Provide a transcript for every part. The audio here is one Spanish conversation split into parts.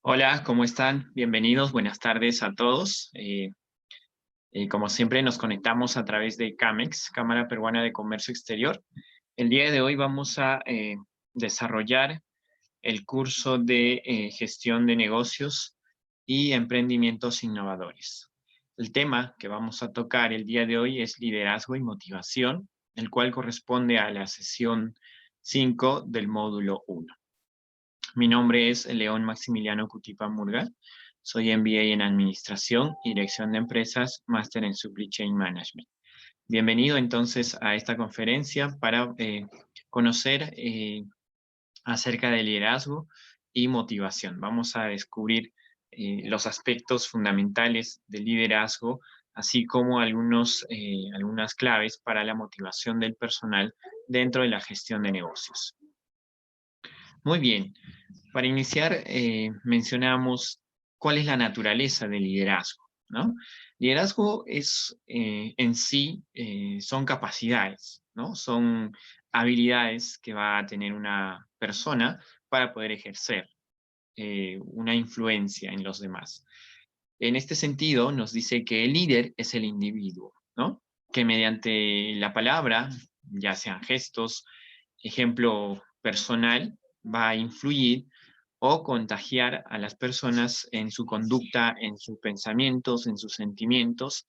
Hola, ¿cómo están? Bienvenidos, buenas tardes a todos. Como siempre, nos conectamos a través de CAMEX, Cámara Peruana de Comercio Exterior. El día de hoy vamos a desarrollar el curso de gestión de negocios y emprendimientos innovadores. El tema que vamos a tocar el día de hoy es liderazgo y motivación, el cual corresponde a la sesión 5 del módulo 1. Mi nombre es León Maximiliano Cutipa Murga. Soy MBA en Administración y Dirección de Empresas, Máster en Supply Chain Management. Bienvenido entonces a esta conferencia para conocer acerca del liderazgo y motivación. Vamos a descubrir los aspectos fundamentales del liderazgo, así como algunas claves para la motivación del personal dentro de la gestión de negocios. Muy bien. Para iniciar, mencionamos cuál es la naturaleza del liderazgo, ¿no? Liderazgo es, en sí, son capacidades, ¿no? Son habilidades que va a tener una persona para poder ejercer una influencia en los demás. En este sentido, nos dice que el líder es el individuo, ¿no? Que mediante la palabra, ya sean gestos, ejemplo personal, va a influir o contagiar a las personas en su conducta, en sus pensamientos, en sus sentimientos,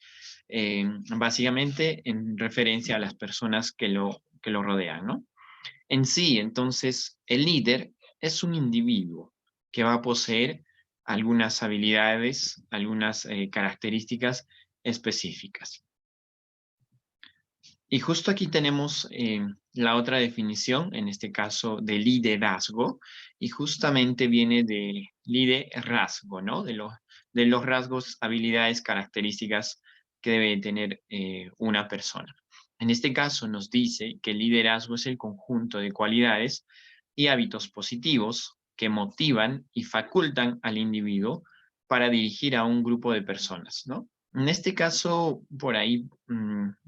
básicamente en referencia a las personas que lo rodean, ¿no? En sí, entonces, el líder es un individuo que va a poseer algunas habilidades, algunas características específicas. Y justo aquí tenemos la otra definición, en este caso de liderazgo, y justamente viene de liderazgo, ¿no? De los rasgos, habilidades, características que debe tener una persona. En este caso nos dice que el liderazgo es el conjunto de cualidades y hábitos positivos que motivan y facultan al individuo para dirigir a un grupo de personas, ¿no? En este caso, por ahí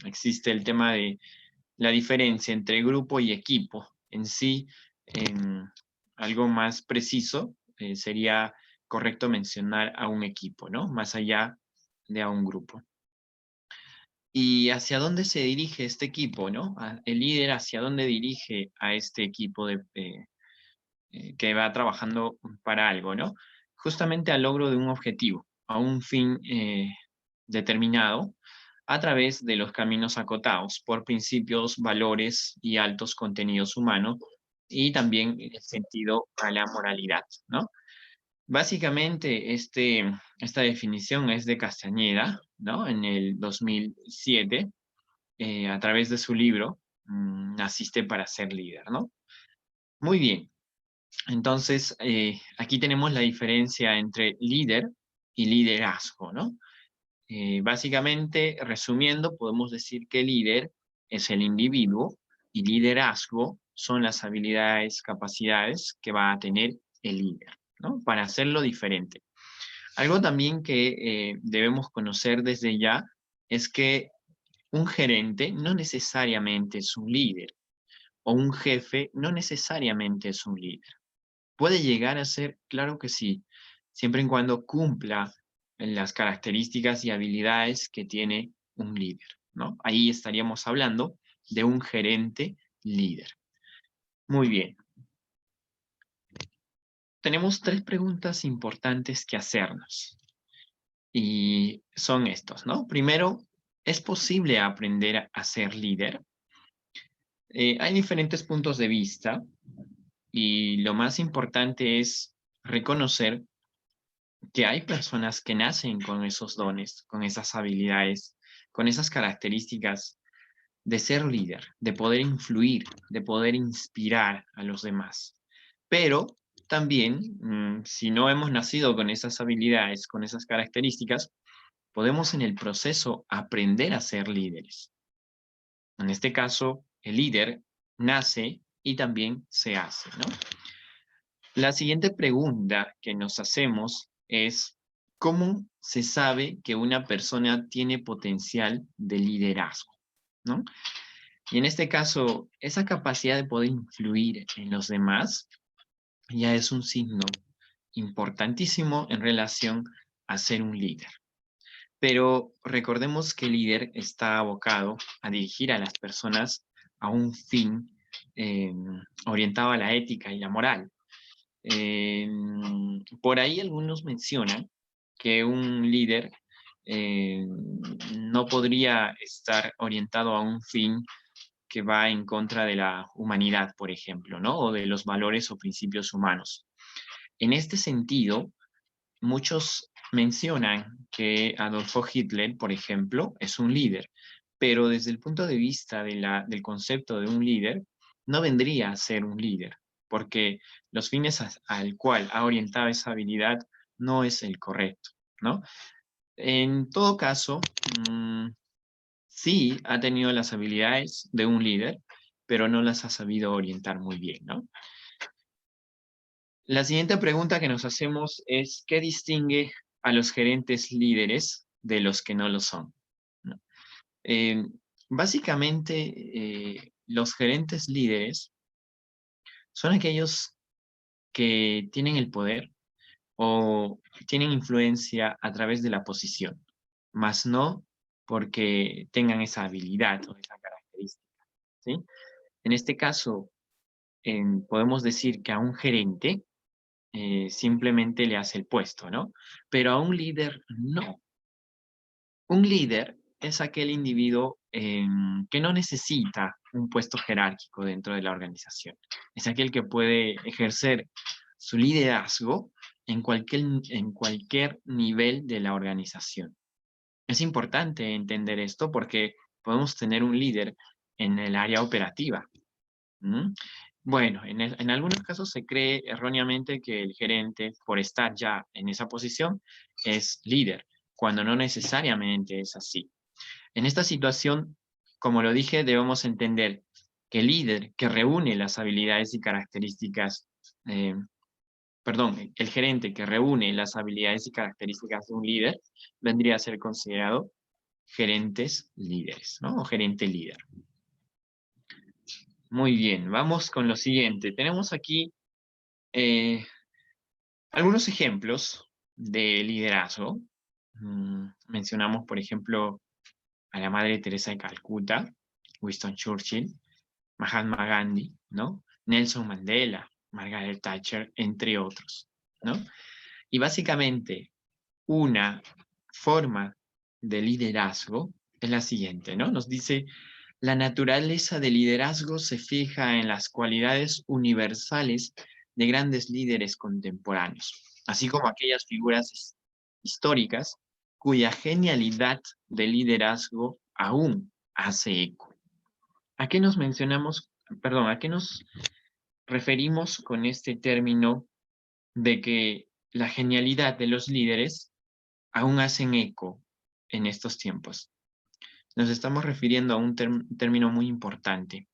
existe el tema de la diferencia entre grupo y equipo. En sí, algo más preciso, sería correcto mencionar a un equipo, ¿no? Más allá de a un grupo. ¿Y hacia dónde se dirige este equipo, no? El líder, ¿hacia dónde dirige a este equipo que va trabajando para algo, ¿no? Justamente al logro de un objetivo, a un fin determinado, a través de los caminos acotados por principios, valores y altos contenidos humanos, y también el sentido a la moralidad, ¿no? Básicamente, esta definición es de Castañeda, ¿no? En el 2007, a través de su libro, Naciste para ser líder, ¿no? Muy bien. Entonces, aquí tenemos la diferencia entre líder y liderazgo, ¿no? Básicamente, resumiendo, podemos decir que líder es el individuo y liderazgo son las habilidades, capacidades que va a tener el líder, ¿no? Para hacerlo diferente. Algo también que debemos conocer desde ya es que un gerente no necesariamente es un líder o un jefe no necesariamente es un líder. Puede llegar a ser, claro que sí, siempre y cuando cumpla las características y habilidades que tiene un líder, ¿no? Ahí estaríamos hablando de un gerente líder. Muy bien. Tenemos 3 preguntas importantes que hacernos y son estos, ¿no? Primero, ¿es posible aprender a ser líder? Hay diferentes puntos de vista y lo más importante es reconocer que hay personas que nacen con esos dones, con esas habilidades, con esas características de ser líder, de poder influir, de poder inspirar a los demás. Pero también, si no hemos nacido con esas habilidades, con esas características, podemos en el proceso aprender a ser líderes. En este caso, el líder nace y también se hace, ¿no? La siguiente pregunta que nos hacemos es, ¿cómo se sabe que una persona tiene potencial de liderazgo? ¿No? Y en este caso, esa capacidad de poder influir en los demás ya es un signo importantísimo en relación a ser un líder. Pero recordemos que el líder está abocado a dirigir a las personas a un fin eh, orientado a la ética y la moral. Por ahí algunos mencionan que un líder no podría estar orientado a un fin que va en contra de la humanidad, por ejemplo, ¿no? O de los valores o principios humanos. En este sentido, muchos mencionan que Adolfo Hitler, por ejemplo, es un líder, pero desde el punto de vista del concepto de un líder, no vendría a ser un líder, porque los fines al cual ha orientado esa habilidad no es el correcto, ¿no? En todo caso, sí ha tenido las habilidades de un líder, pero no las ha sabido orientar muy bien, ¿no? La siguiente pregunta que nos hacemos es, ¿qué distingue a los gerentes líderes de los que no lo son? ¿No? Eh, básicamente, los gerentes líderes son aquellos que tienen el poder o tienen influencia a través de la posición, más no porque tengan esa habilidad o esa característica, ¿sí? En este caso, podemos decir que a un gerente simplemente le hace el puesto, ¿no? Pero a un líder no. Un líder es aquel individuo que no necesita un puesto jerárquico dentro de la organización. Es aquel que puede ejercer su liderazgo en cualquier nivel de la organización. Es importante entender esto porque podemos tener un líder en el área operativa. ¿Mm? Bueno, en algunos casos se cree erróneamente que el gerente, por estar ya en esa posición, es líder, cuando no necesariamente es así. En esta situación, como lo dije, debemos entender que el líder que reúne las habilidades y características, eh, perdón, el gerente que reúne las habilidades y características de un líder, vendría a ser considerado gerentes líderes, ¿no? O gerente líder. Muy bien, vamos con lo siguiente. Tenemos aquí eh, algunos ejemplos de liderazgo. Mencionamos, por ejemplo, a la Madre Teresa de Calcuta, Winston Churchill, Mahatma Gandhi, ¿no? Nelson Mandela, Margaret Thatcher, entre otros, ¿no? Y básicamente, una forma de liderazgo es la siguiente, ¿no? Nos dice, la naturaleza del liderazgo se fija en las cualidades universales de grandes líderes contemporáneos, así como aquellas figuras históricas cuya genialidad de liderazgo aún hace eco. ¿A qué nos mencionamos, perdón, a qué nos referimos con este término de que la genialidad de los líderes aún hacen eco en estos tiempos? Nos estamos refiriendo a un término muy importante,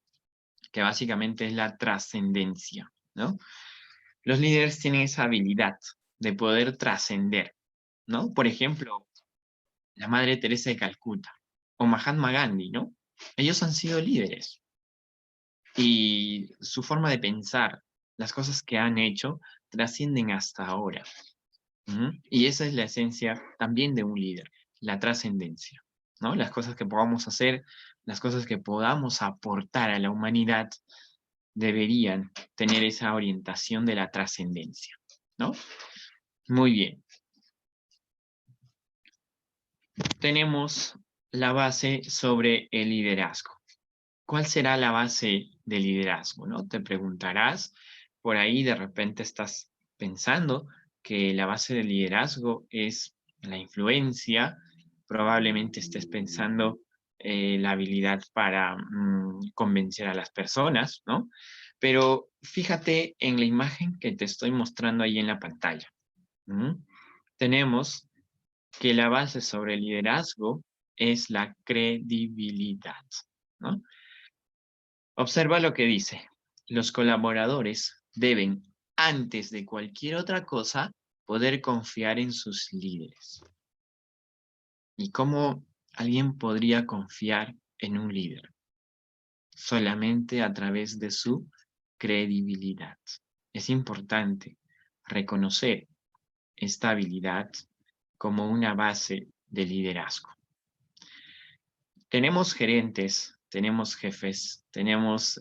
que básicamente es la trascendencia, ¿no? Los líderes tienen esa habilidad de poder trascender, ¿no? Por ejemplo, la Madre Teresa de Calcuta o Mahatma Gandhi, ¿no? Ellos han sido líderes y su forma de pensar, las cosas que han hecho, trascienden hasta ahora. Y esa es la esencia también de un líder, la trascendencia, ¿no? Las cosas que podamos hacer, las cosas que podamos aportar a la humanidad deberían tener esa orientación de la trascendencia, ¿no? Muy bien. Tenemos la base sobre el liderazgo. ¿Cuál será la base del liderazgo, no? Te preguntarás, por ahí de repente estás pensando que la base del liderazgo es la influencia, probablemente estés pensando la habilidad para convencer a las personas, ¿no? Pero fíjate en la imagen que te estoy mostrando ahí en la pantalla. Tenemos que la base sobre el liderazgo es la credibilidad, ¿no? Observa lo que dice. Los colaboradores deben, antes de cualquier otra cosa, poder confiar en sus líderes. ¿Y cómo alguien podría confiar en un líder? Solamente a través de su credibilidad. Es importante reconocer esta habilidad como una base de liderazgo. Tenemos gerentes, tenemos jefes, tenemos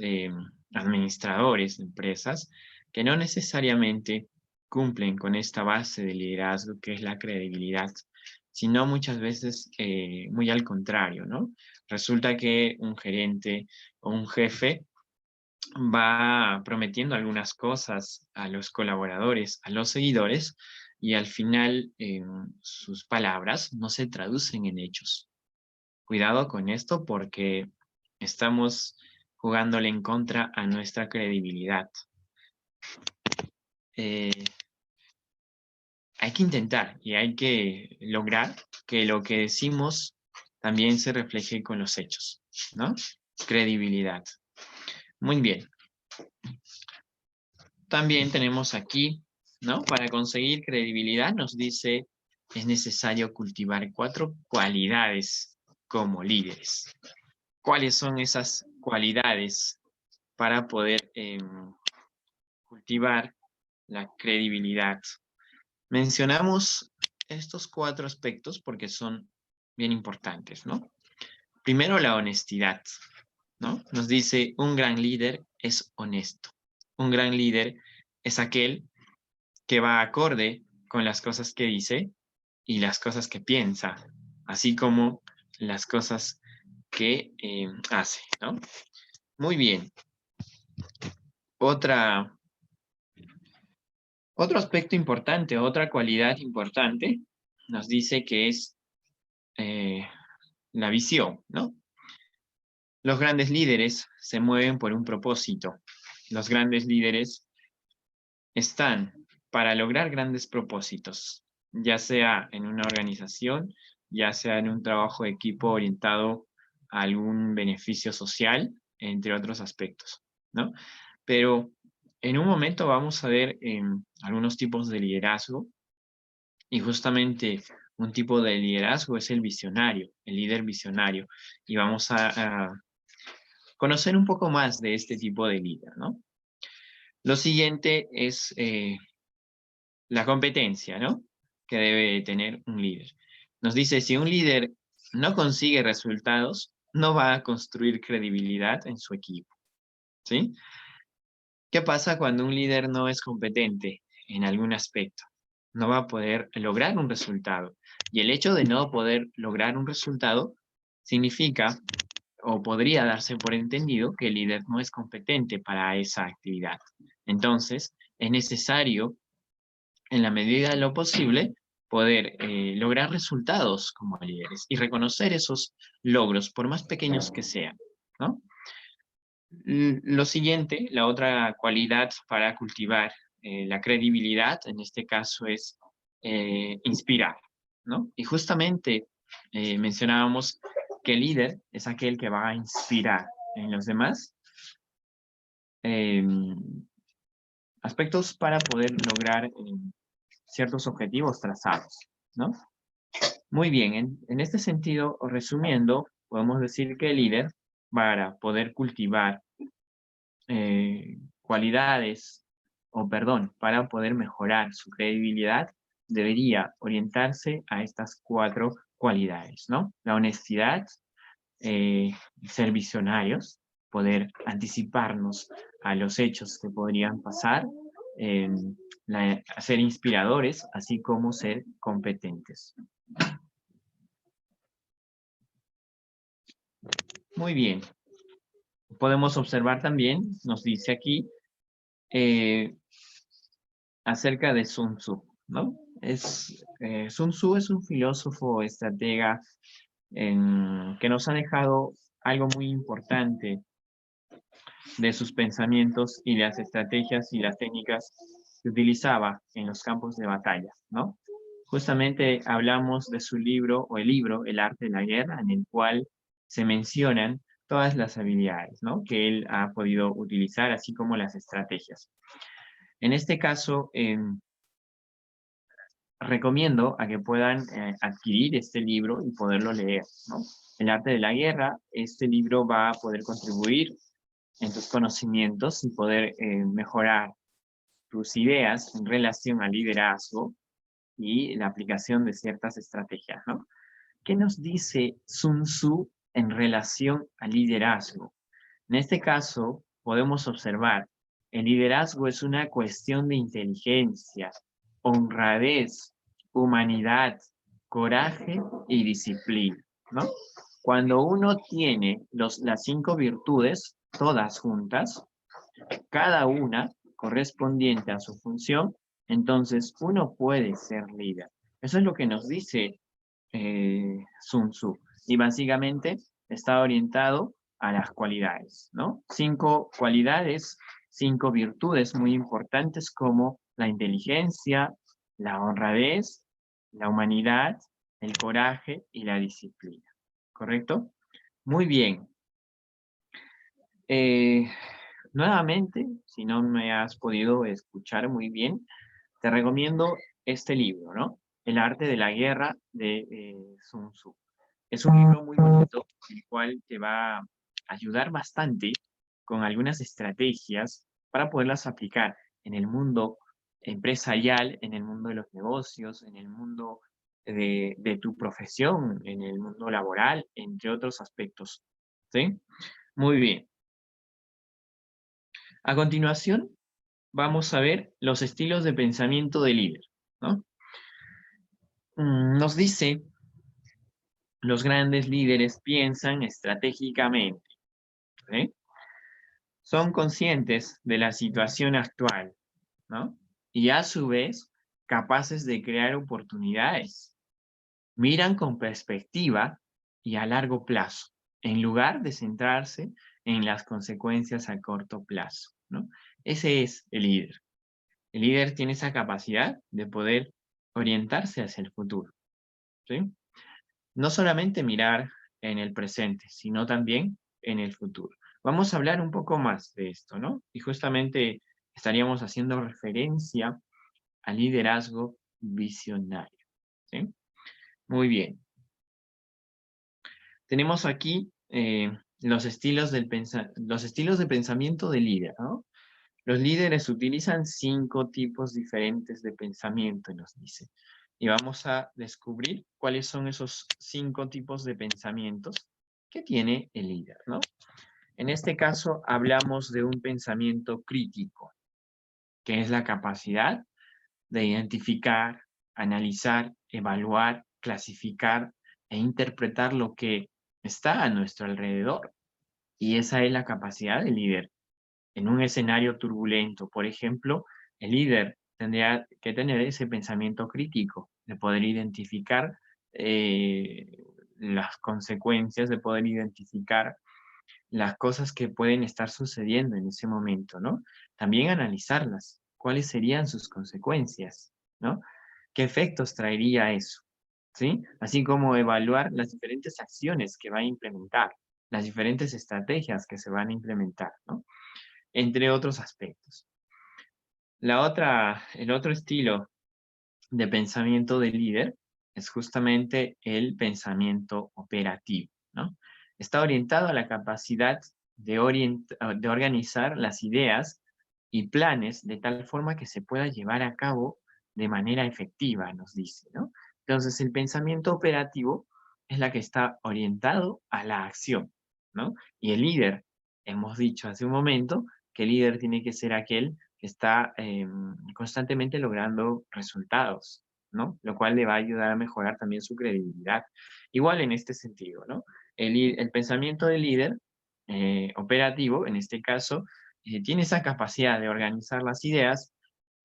administradores de empresas que no necesariamente cumplen con esta base de liderazgo que es la credibilidad, sino muchas veces muy al contrario, ¿no? Resulta que un gerente o un jefe va prometiendo algunas cosas a los colaboradores, a los seguidores, y al final sus palabras no se traducen en hechos. Cuidado con esto porque estamos jugándole en contra a nuestra credibilidad. Hay que intentar y hay que lograr que lo que decimos también se refleje con los hechos, ¿no? Credibilidad. Muy bien. También tenemos aquí, ¿no? Para conseguir credibilidad nos dice, es necesario cultivar 4 cualidades como líderes. ¿Cuáles son esas cualidades para poder cultivar la credibilidad? Mencionamos estos 4 aspectos porque son bien importantes, ¿no? Primero, la honestidad, ¿no? Nos dice, un gran líder es honesto. Un gran líder es aquel que va acorde con las cosas que dice y las cosas que piensa, así como las cosas que hace, ¿no? Muy bien. Otro aspecto importante, otra cualidad importante, nos dice que es la visión, ¿no? Los grandes líderes se mueven por un propósito. Los grandes líderes están para lograr grandes propósitos, ya sea en una organización, ya sea en un trabajo de equipo orientado a algún beneficio social, entre otros aspectos, ¿no? Pero en un momento vamos a ver algunos tipos de liderazgo y justamente un tipo de liderazgo es el visionario, el líder visionario. Y vamos a conocer un poco más de este tipo de líder, ¿no? Lo siguiente es la competencia, ¿no? Que debe tener un líder. Nos dice, si un líder no consigue resultados, no va a construir credibilidad en su equipo, ¿sí? ¿Qué pasa cuando un líder no es competente en algún aspecto? No va a poder lograr un resultado. Y el hecho de no poder lograr un resultado significa o podría darse por entendido que el líder no es competente para esa actividad. Entonces, es necesario, en la medida de lo posible, poder lograr resultados como líderes y reconocer esos logros, por más pequeños que sean, ¿no? Lo siguiente, la otra cualidad para cultivar la credibilidad, en este caso es inspirar, ¿no? Y justamente mencionábamos que el líder es aquel que va a inspirar en los demás aspectos para poder lograr ciertos objetivos trazados, ¿no? Muy bien, en este sentido, resumiendo, podemos decir que el líder, para poder cultivar cualidades, o perdón, para poder mejorar su credibilidad, debería orientarse a estas 4 cualidades, ¿no? La honestidad, ser visionarios, poder anticiparnos a los hechos que podrían pasar, ser inspiradores, así como ser competentes. Muy bien. Podemos observar también, nos dice aquí, acerca de Sun Tzu, ¿no? Sun Tzu es un filósofo, estratega, que nos ha dejado algo muy importante de sus pensamientos y las estrategias y las técnicas que utilizaba en los campos de batalla, ¿no? Justamente hablamos de su libro, o el libro, El arte de la guerra, en el cual se mencionan todas las habilidades, ¿no? Que él ha podido utilizar, así como las estrategias. En este caso, recomiendo a que puedan adquirir este libro y poderlo leer, ¿no? El arte de la guerra, este libro va a poder contribuir en tus conocimientos y poder mejorar tus ideas en relación al liderazgo y la aplicación de ciertas estrategias, ¿no? ¿Qué nos dice Sun Tzu en relación al liderazgo? En este caso, podemos observar, el liderazgo es una cuestión de inteligencia, honradez, humanidad, coraje y disciplina, ¿no? Cuando uno tiene las 5 virtudes, todas juntas, cada una correspondiente a su función, entonces uno puede ser líder. Eso es lo que nos dice Sun Tzu. Y básicamente está orientado a las cualidades, ¿no? 5 cualidades, 5 virtudes muy importantes como la inteligencia, la honradez, la humanidad, el coraje y la disciplina. ¿Correcto? Muy bien. Nuevamente, si no me has podido escuchar muy bien, te recomiendo este libro, ¿no? El arte de la guerra de Sun Tzu. Es un libro muy bonito, el cual te va a ayudar bastante con algunas estrategias para poderlas aplicar en el mundo empresarial, en el mundo de los negocios, en el mundo de tu profesión, en el mundo laboral, entre otros aspectos. ¿Sí? Muy bien. A continuación, vamos a ver los estilos de pensamiento del líder, ¿no? Nos dice, los grandes líderes piensan estratégicamente, ¿sí? Son conscientes de la situación actual, ¿no? Y a su vez, capaces de crear oportunidades. Miran con perspectiva y a largo plazo, en lugar de centrarse en las consecuencias a corto plazo, ¿no? Ese es el líder. El líder tiene esa capacidad de poder orientarse hacia el futuro, ¿sí? No solamente mirar en el presente, sino también en el futuro. Vamos a hablar un poco más de esto, ¿no? Y justamente estaríamos haciendo referencia al liderazgo visionario, ¿sí? Muy bien. Tenemos aquí los estilos de pensamiento del líder, ¿no? Los líderes utilizan 5 tipos diferentes de pensamiento, nos dice. Y vamos a descubrir cuáles son esos 5 tipos de pensamientos que tiene el líder, ¿no? En este caso hablamos de un pensamiento crítico, que es la capacidad de identificar, analizar, evaluar, clasificar e interpretar lo que está a nuestro alrededor. Y esa es la capacidad del líder. En un escenario turbulento, por ejemplo, el líder tendría que tener ese pensamiento crítico, de poder identificar las consecuencias, de poder identificar las cosas que pueden estar sucediendo en ese momento, ¿no? También analizarlas, cuáles serían sus consecuencias, ¿no? ¿Qué efectos traería eso? ¿Sí? Así como evaluar las diferentes acciones que va a implementar, las diferentes estrategias que se van a implementar, ¿no? Entre otros aspectos. El otro estilo de pensamiento del líder es justamente el pensamiento operativo, ¿no? Está orientado a la capacidad de organizar las ideas y planes de tal forma que se pueda llevar a cabo de manera efectiva, nos dice, ¿no? Entonces, el pensamiento operativo es la que está orientado a la acción, ¿no? Y el líder, hemos dicho hace un momento, que el líder tiene que ser aquel que está constantemente logrando resultados, ¿no? Lo cual le va a ayudar a mejorar también su credibilidad. Igual en este sentido, ¿no? El pensamiento del líder operativo, en este caso, tiene esa capacidad de organizar las ideas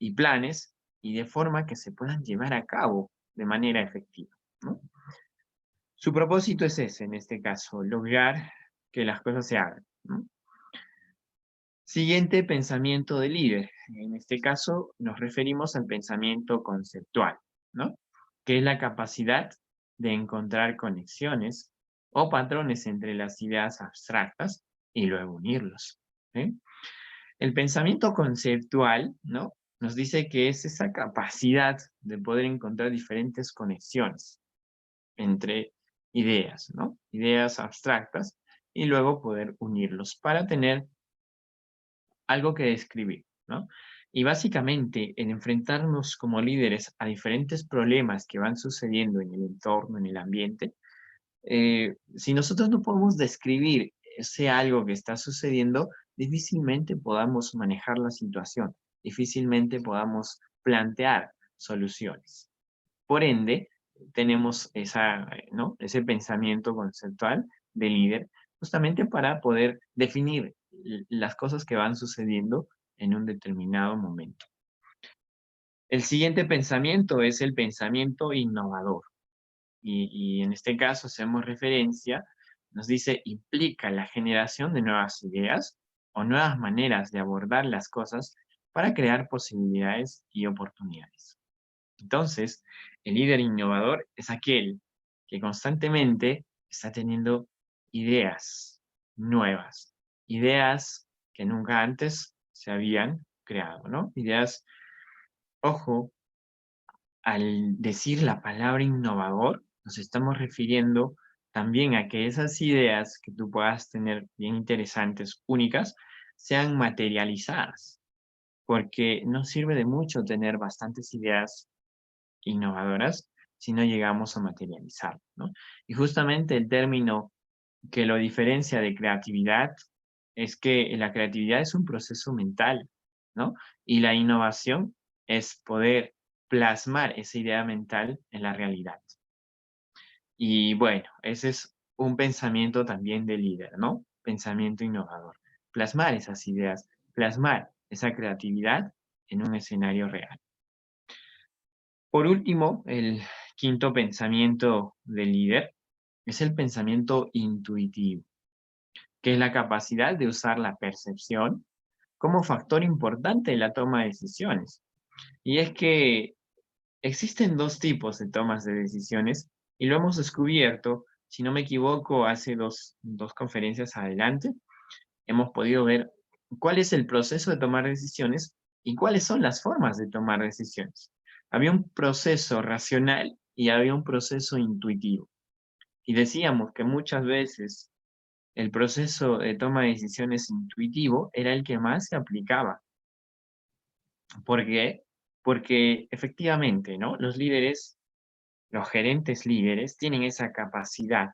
y planes y de forma que se puedan llevar a cabo de manera efectiva, ¿no? Su propósito es ese, en este caso, lograr que las cosas se hagan, ¿no? Siguiente pensamiento de líder. En este caso nos referimos al pensamiento conceptual, ¿no? Que es la capacidad de encontrar conexiones o patrones entre las ideas abstractas y luego unirlos, ¿sí? El pensamiento conceptual, ¿no? Nos dice que es esa capacidad de poder encontrar diferentes conexiones entre ideas, ¿no? Ideas abstractas y luego poder unirlos para tener algo que describir, ¿no? Y básicamente, el enfrentarnos como líderes a diferentes problemas que van sucediendo en el entorno, en el ambiente, si nosotros no podemos describir ese algo que está sucediendo, difícilmente podamos manejar la situación, difícilmente podamos plantear soluciones. Por ende, tenemos ¿no? ese pensamiento conceptual de líder justamente para poder definir las cosas que van sucediendo en un determinado momento. El siguiente pensamiento es el pensamiento innovador. Y en este caso hacemos referencia, nos dice, implica la generación de nuevas ideas o nuevas maneras de abordar las cosas para crear posibilidades y oportunidades. Entonces, el líder innovador es aquel que constantemente está teniendo ideas nuevas, ideas que nunca antes se habían creado, ¿no? Ideas, ojo, al decir la palabra innovador, nos estamos refiriendo también a que esas ideas que tú puedas tener bien interesantes, únicas, sean materializadas, porque no sirve de mucho tener bastantes ideas innovadoras si no llegamos a materializar, ¿no? Y justamente el término que lo diferencia de creatividad es que la creatividad es un proceso mental, ¿no? Y la innovación es poder plasmar esa idea mental en la realidad. Y bueno, ese es un pensamiento también de líder, ¿no? Pensamiento innovador. Plasmar esas ideas, plasmar esa creatividad en un escenario real. Por último, el quinto pensamiento del líder es el pensamiento intuitivo, que es la capacidad de usar la percepción como factor importante en la toma de decisiones. Y es que existen dos tipos de tomas de decisiones y lo hemos descubierto, si no me equivoco, hace dos conferencias adelante, hemos podido ver cuál es el proceso de tomar decisiones y cuáles son las formas de tomar decisiones. Había un proceso racional y había un proceso intuitivo. Y decíamos que muchas veces el proceso de toma de decisiones intuitivo era el que más se aplicaba. ¿Por qué? Porque efectivamente, ¿no? Los líderes, los gerentes líderes tienen esa capacidad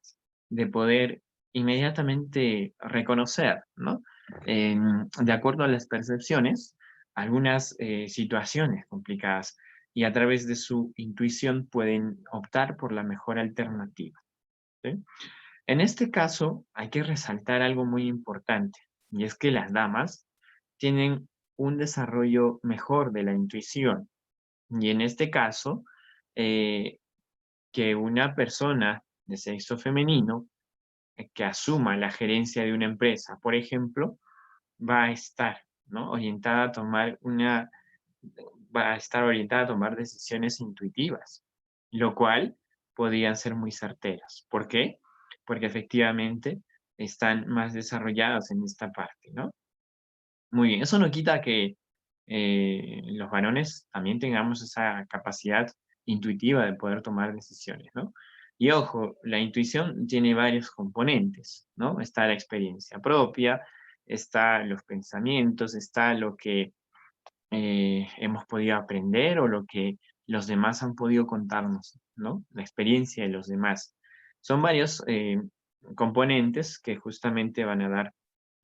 de poder inmediatamente reconocer, ¿no? De acuerdo a las percepciones, algunas situaciones complicadas y a través de su intuición pueden optar por la mejor alternativa, ¿sí? En este caso, hay que resaltar algo muy importante, y es que las damas tienen un desarrollo mejor de la intuición. Y en este caso, eh, que una persona de sexo femenino que asuma la gerencia de una empresa, por ejemplo, va a estar, ¿no? orientada a tomar va a estar orientada a tomar decisiones intuitivas, lo cual podrían ser muy certeras. ¿Por qué? Porque efectivamente están más desarrolladas en esta parte, ¿no? Muy bien, eso no quita que los varones también tengamos esa capacidad intuitiva de poder tomar decisiones, ¿no? Y ojo, la intuición tiene varios componentes, ¿no? Está la experiencia propia, está los pensamientos, está lo que hemos podido aprender o lo que los demás han podido contarnos, ¿no? La experiencia de los demás. Son varios componentes que justamente van a dar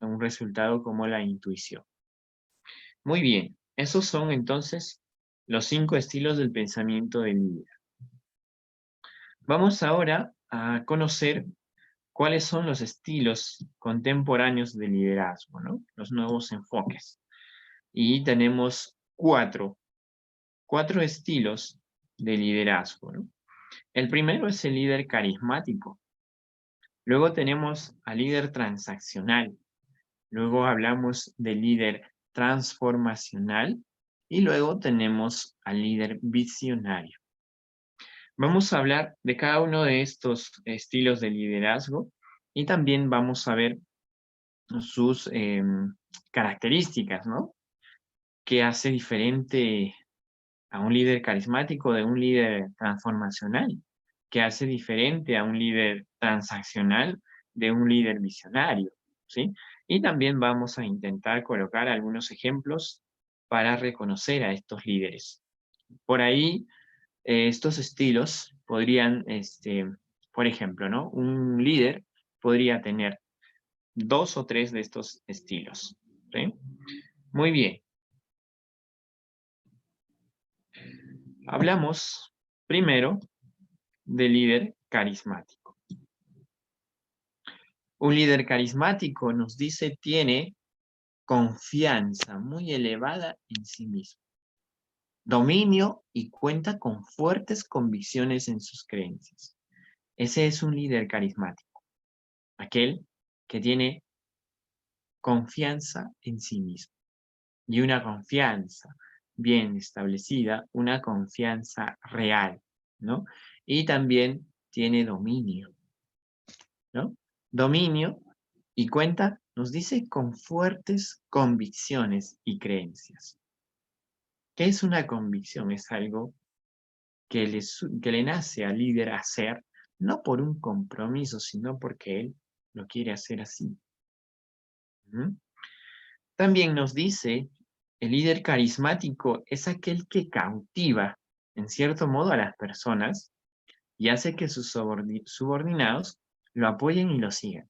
un resultado como la intuición. Muy bien, esos son entonces los 5 estilos del pensamiento del líder. Vamos ahora a conocer cuáles son los estilos contemporáneos de liderazgo, ¿no? Los nuevos enfoques. Y tenemos cuatro estilos de liderazgo, ¿no? El primero es el líder carismático. Luego tenemos al líder transaccional. Luego hablamos del líder transformacional y luego tenemos al líder visionario. Vamos a hablar de cada uno de estos estilos de liderazgo y también vamos a ver sus características, ¿no? ¿Qué hace diferente a un líder carismático de un líder transformacional? ¿Qué hace diferente a un líder transaccional de un líder visionario? ¿Sí? Y también vamos a intentar colocar algunos ejemplos para reconocer a estos líderes. Por ahí, estos estilos podrían, por ejemplo, ¿no? Un líder podría tener 2 o 3 de estos estilos. ¿Sí? Muy bien. Hablamos primero del líder carismático. Un líder carismático nos dice tiene confianza muy elevada en sí mismo, dominio y cuenta con fuertes convicciones en sus creencias. Ese es un líder carismático, aquel que tiene confianza en sí mismo. Y una confianza bien establecida, una confianza real, ¿no? Y también tiene dominio, ¿no? Dominio y cuenta, nos dice, con fuertes convicciones y creencias. ¿Qué es una convicción? Es algo que le nace al líder hacer, no por un compromiso, sino porque él lo quiere hacer así. ¿Mm? También nos dice, el líder carismático es aquel que cautiva, en cierto modo, a las personas y hace que sus subordinados lo apoyen y lo sigan.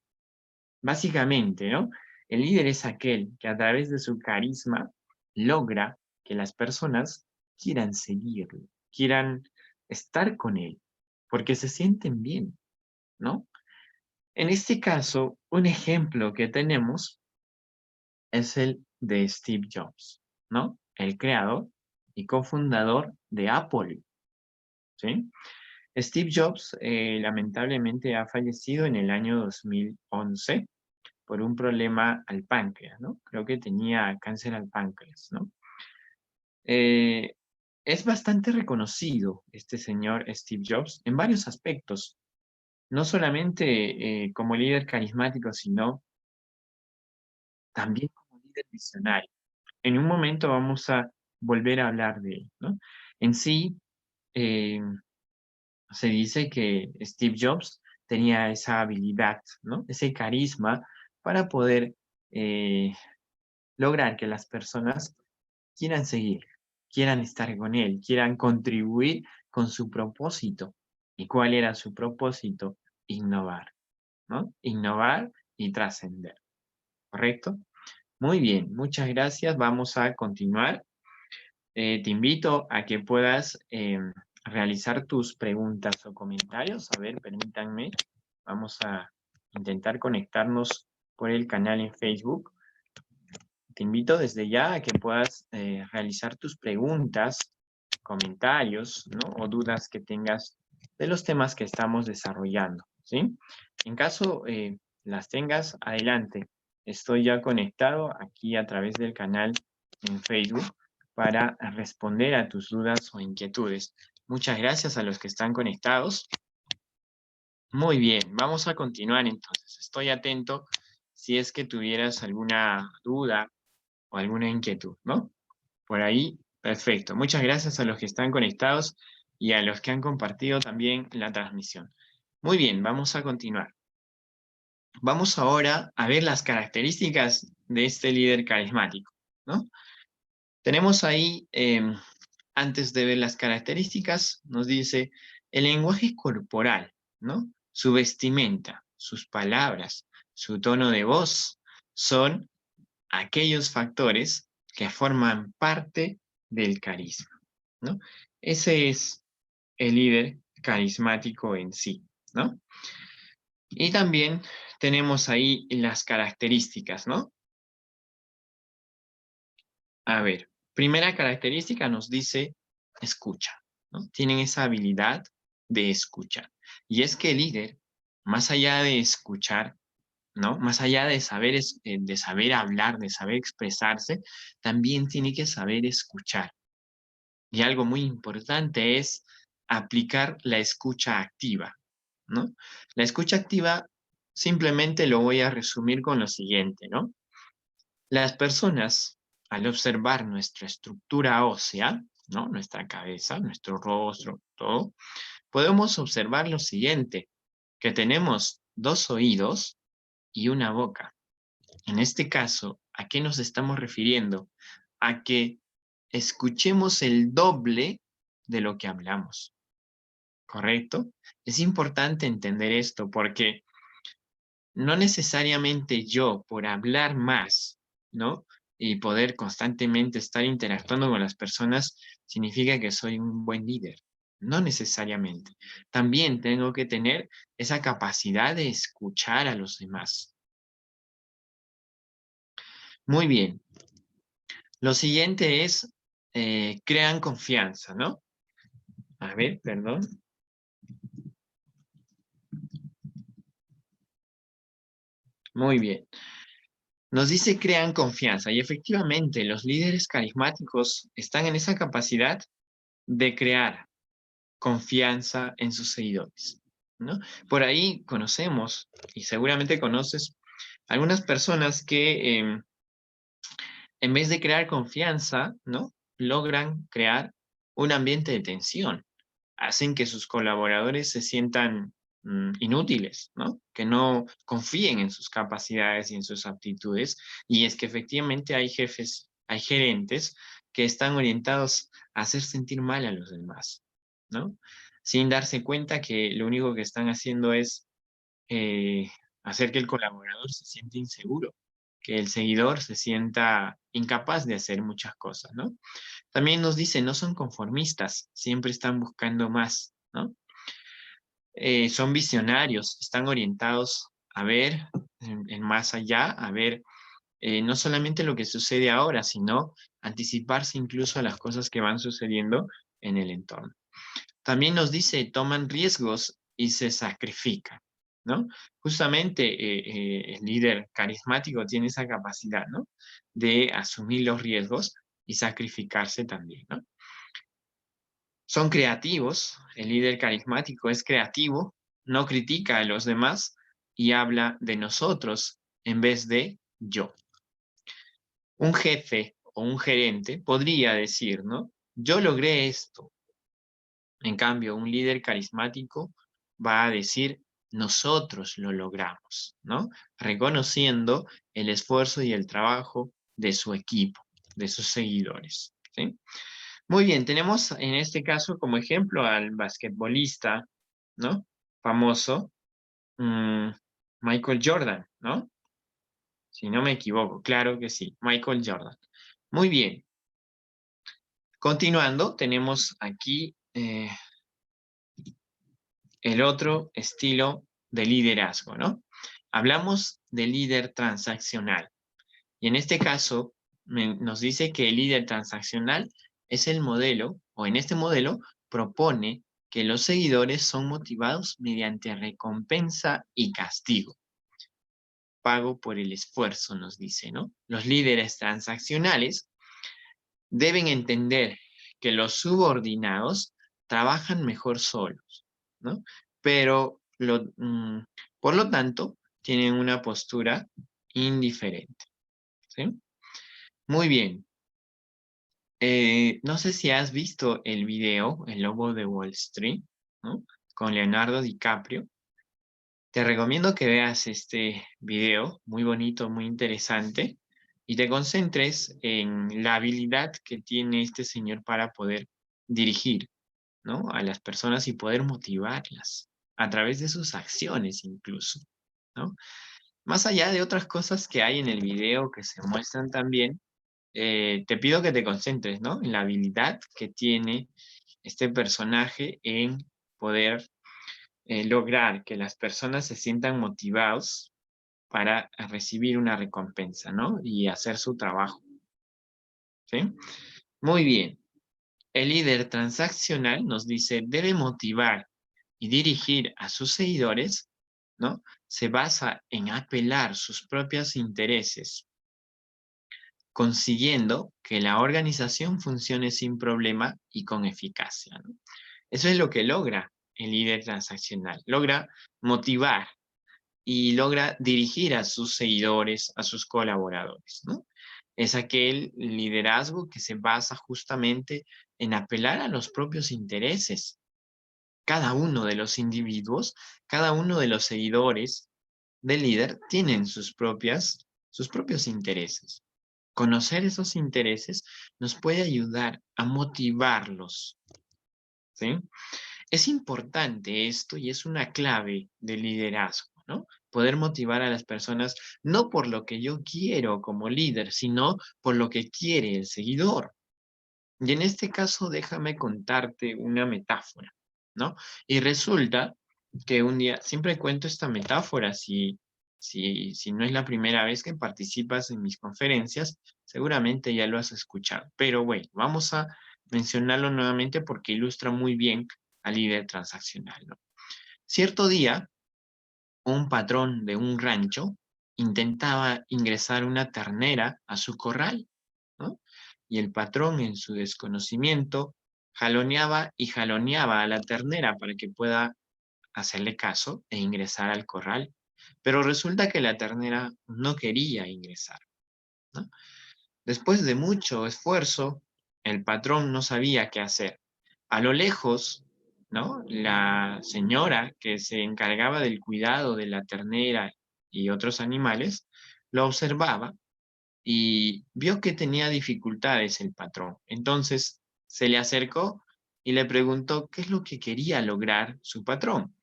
Básicamente, ¿no? El líder es aquel que a través de su carisma logra que las personas quieran seguirlo, quieran estar con él, porque se sienten bien, ¿no? En este caso, un ejemplo que tenemos es el de Steve Jobs, ¿no? El creador y cofundador de Apple, ¿sí? Steve Jobs lamentablemente ha fallecido en el año 2011 por un problema al páncreas, ¿no? Creo que tenía cáncer al páncreas, ¿no? Eh, es bastante reconocido este señor Steve Jobs en varios aspectos, no solamente como líder carismático, sino también como líder visionario. En un momento vamos a volver a hablar de él, ¿no? En sí, eh, se dice que Steve Jobs tenía esa habilidad, ¿no? Ese carisma para poder eh, lograr que las personas quieran seguir, quieran estar con él, quieran contribuir con su propósito. ¿Y cuál era su propósito? Innovar, ¿no? Innovar y trascender, ¿correcto? Muy bien, muchas gracias. Vamos a continuar. Te invito a que puedas realizar tus preguntas o comentarios. A ver, permítanme. Vamos a intentar conectarnos por el canal en Facebook. Te invito desde ya a que puedas realizar tus preguntas, comentarios, ¿no? O dudas que tengas de los temas que estamos desarrollando, ¿sí? En caso las tengas, adelante. Estoy ya conectado aquí a través del canal en Facebook para responder a tus dudas o inquietudes. Muchas gracias a los que están conectados. Muy bien, vamos a continuar entonces. Estoy atento si es que tuvieras alguna duda o alguna inquietud, ¿no? Por ahí, perfecto. Muchas gracias a los que están conectados y a los que han compartido también la transmisión. Muy bien, vamos a continuar. Vamos ahora a ver las características de este líder carismático, ¿no? Tenemos ahí, antes de ver las características, nos dice el lenguaje corporal, ¿no? Su vestimenta, sus palabras, su tono de voz, son aquellos factores que forman parte del carisma, ¿no? Ese es el líder carismático en sí, ¿no? Y también tenemos ahí las características, ¿no? A ver, primera característica nos dice escucha, ¿no? Tienen esa habilidad de escuchar. Y es que el líder, más allá de escuchar, ¿no? Más allá de saber hablar, de saber expresarse, también tiene que saber escuchar. Y algo muy importante es aplicar la escucha activa, ¿no? La escucha activa simplemente lo voy a resumir con lo siguiente, ¿no? Las personas, al observar nuestra estructura ósea, ¿no? Nuestra cabeza, nuestro rostro, todo, podemos observar lo siguiente, que tenemos 2 oídos y una boca. En este caso, ¿a qué nos estamos refiriendo? A que escuchemos el doble de lo que hablamos, ¿correcto? Es importante entender esto porque no necesariamente yo, por hablar más, ¿no? Y poder constantemente estar interactuando con las personas, significa que soy un buen líder. No necesariamente. También tengo que tener esa capacidad de escuchar a los demás. Muy bien. Lo siguiente es, crean confianza, ¿no? A ver, perdón. Muy bien. Nos dice crean confianza y efectivamente los líderes carismáticos están en esa capacidad de crear confianza en sus seguidores, ¿no? Por ahí conocemos, y seguramente conoces, algunas personas que en vez de crear confianza, ¿no? Logran crear un ambiente de tensión, hacen que sus colaboradores se sientan inútiles, ¿no? Que no confíen en sus capacidades y en sus aptitudes. Y es que efectivamente hay jefes, hay gerentes que están orientados a hacer sentir mal a los demás, ¿no? Sin darse cuenta que lo único que están haciendo es eh, hacer que el colaborador se sienta inseguro, que el seguidor se sienta incapaz de hacer muchas cosas, ¿no? También nos dice, no son conformistas, siempre están buscando más, ¿no? Son visionarios, están orientados a ver en más allá, a ver no solamente lo que sucede ahora, sino anticiparse incluso a las cosas que van sucediendo en el entorno. También nos dice, toman riesgos y se sacrifican, ¿no? Justamente el líder carismático tiene esa capacidad, ¿no? De asumir los riesgos y sacrificarse también, ¿no? Son creativos, el líder carismático es creativo, no critica a los demás y habla de nosotros en vez de yo. Un jefe o un gerente podría decir, ¿no? Yo logré esto. En cambio, un líder carismático va a decir, nosotros lo logramos, ¿no? Reconociendo el esfuerzo y el trabajo de su equipo, de sus seguidores, ¿sí? Muy bien, tenemos en este caso como ejemplo al basquetbolista, ¿no? Famoso, mm, Michael Jordan, ¿no? Si no me equivoco, claro que sí, Michael Jordan. Muy bien, continuando, tenemos aquí el otro estilo de liderazgo, ¿no? Hablamos de líder transaccional. Y en este caso, nos dice que el líder transaccional es el modelo, o en este modelo propone que los seguidores son motivados mediante recompensa y castigo. Pago por el esfuerzo, nos dice, ¿no? Los líderes transaccionales deben entender que los subordinados trabajan mejor solos, ¿no? Pero, por lo tanto, tienen una postura indiferente, ¿sí? Muy bien. No sé si has visto el video, El Lobo de Wall Street, ¿no? Con Leonardo DiCaprio. Te recomiendo que veas este video, muy bonito, muy interesante, y te concentres en la habilidad que tiene este señor para poder dirigir, ¿no? A las personas y poder motivarlas a través de sus acciones incluso, ¿no? Más allá de otras cosas que hay en el video que se muestran también, te pido que te concentres, ¿no? En la habilidad que tiene este personaje en poder lograr que las personas se sientan motivados para recibir una recompensa, ¿no? Y hacer su trabajo, ¿sí? Muy bien. El líder transaccional nos dice, debe motivar y dirigir a sus seguidores, ¿no? Se basa en apelar sus propios intereses, consiguiendo que la organización funcione sin problema y con eficacia, ¿no? Eso es lo que logra el líder transaccional. Logra motivar y logra dirigir a sus seguidores, a sus colaboradores, ¿no? Es aquel liderazgo que se basa justamente en apelar a los propios intereses. Cada uno de los individuos, cada uno de los seguidores del líder tienen sus propios intereses. Conocer esos intereses nos puede ayudar a motivarlos, ¿sí? Es importante esto y es una clave del liderazgo, ¿no? Poder motivar a las personas no por lo que yo quiero como líder, sino por lo que quiere el seguidor. Y en este caso, déjame contarte una metáfora, ¿no? Y resulta que un día, siempre cuento esta metáfora, si no es la primera vez que participas en mis conferencias, seguramente ya lo has escuchado. Pero bueno, vamos a mencionarlo nuevamente porque ilustra muy bien al líder transaccional, ¿no? Cierto día, un patrón de un rancho intentaba ingresar una ternera a su corral, ¿no? Y el patrón, en su desconocimiento, jaloneaba y jaloneaba a la ternera para que pueda hacerle caso e ingresar al corral. Pero resulta que la ternera no quería ingresar, ¿no? Después de mucho esfuerzo, el patrón no sabía qué hacer. A lo lejos, ¿no? La señora que se encargaba del cuidado de la ternera y otros animales, lo observaba y vio que tenía dificultades el patrón. Entonces se le acercó y le preguntó qué es lo que quería lograr su patrón.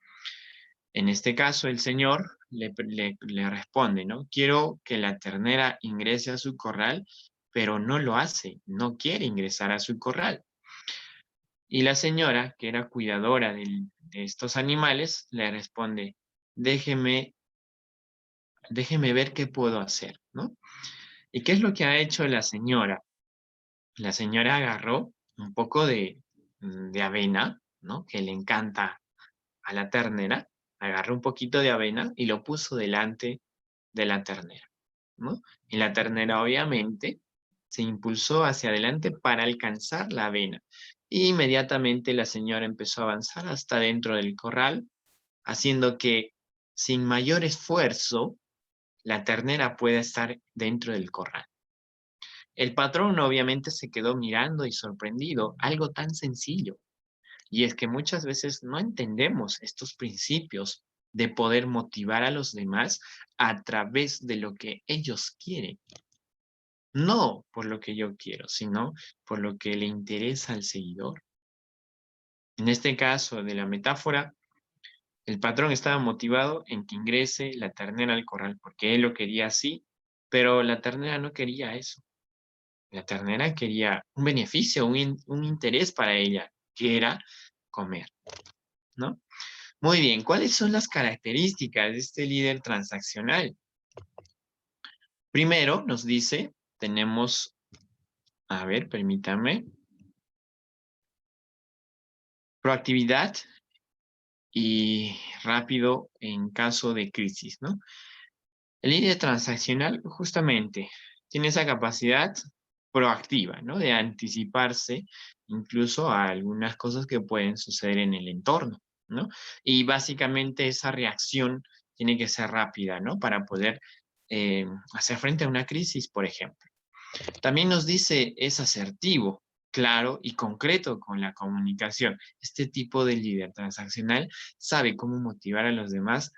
En este caso, el señor le responde, ¿no? Quiero que la ternera ingrese a su corral, pero no lo hace, no quiere ingresar a su corral. Y la señora, que era cuidadora de estos animales, le responde, déjeme, déjeme ver qué puedo hacer, ¿no? ¿Y qué es lo que ha hecho la señora? La señora agarró un poco de avena, ¿no? Que le encanta a la ternera, agarró un poquito de avena y lo puso delante de la ternera, ¿no? Y la ternera obviamente se impulsó hacia adelante para alcanzar la avena. Y inmediatamente la señora empezó a avanzar hasta dentro del corral, haciendo que sin mayor esfuerzo la ternera pueda estar dentro del corral. El patrón obviamente se quedó mirando y sorprendido, algo tan sencillo. Y es que muchas veces no entendemos estos principios de poder motivar a los demás a través de lo que ellos quieren. No por lo que yo quiero, sino por lo que le interesa al seguidor. En este caso de la metáfora, el patrón estaba motivado en que ingrese la ternera al corral, porque él lo quería así, pero la ternera no quería eso. La ternera quería un beneficio, un interés para ella, que era comer, ¿no? Muy bien, ¿cuáles son las características de este líder transaccional? Primero nos dice, tenemos, a ver, permítame, proactividad y rápido en caso de crisis, ¿no? El líder transaccional justamente tiene esa capacidad proactiva, ¿no? De anticiparse incluso a algunas cosas que pueden suceder en el entorno, ¿no? Y básicamente esa reacción tiene que ser rápida, ¿no? Para poder hacer frente a una crisis, por ejemplo. También nos dice es asertivo, claro y concreto con la comunicación. Este tipo de líder transaccional sabe cómo motivar a los demás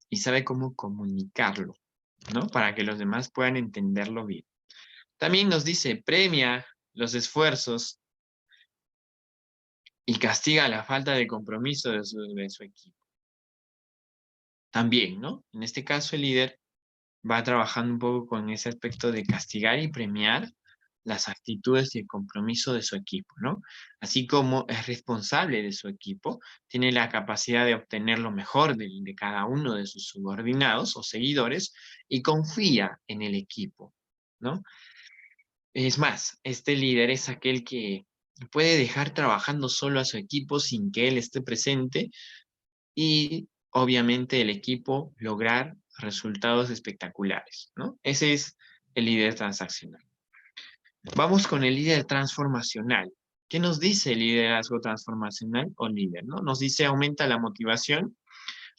y sabe cómo comunicarlo, ¿no? Para que los demás puedan entenderlo bien. También nos dice, premia los esfuerzos y castiga la falta de compromiso de su equipo. También, ¿no? En este caso, el líder va trabajando un poco con ese aspecto de castigar y premiar las actitudes y el compromiso de su equipo, ¿no? Así como es responsable de su equipo, tiene la capacidad de obtener lo mejor de cada uno de sus subordinados o seguidores y confía en el equipo, ¿no? Es más, este líder es aquel que puede dejar trabajando solo a su equipo sin que él esté presente y obviamente el equipo lograr resultados espectaculares, ¿no? Ese es el líder transaccional. Vamos con el líder transformacional. ¿Qué nos dice el liderazgo transformacional o líder, no? Nos dice aumenta la motivación,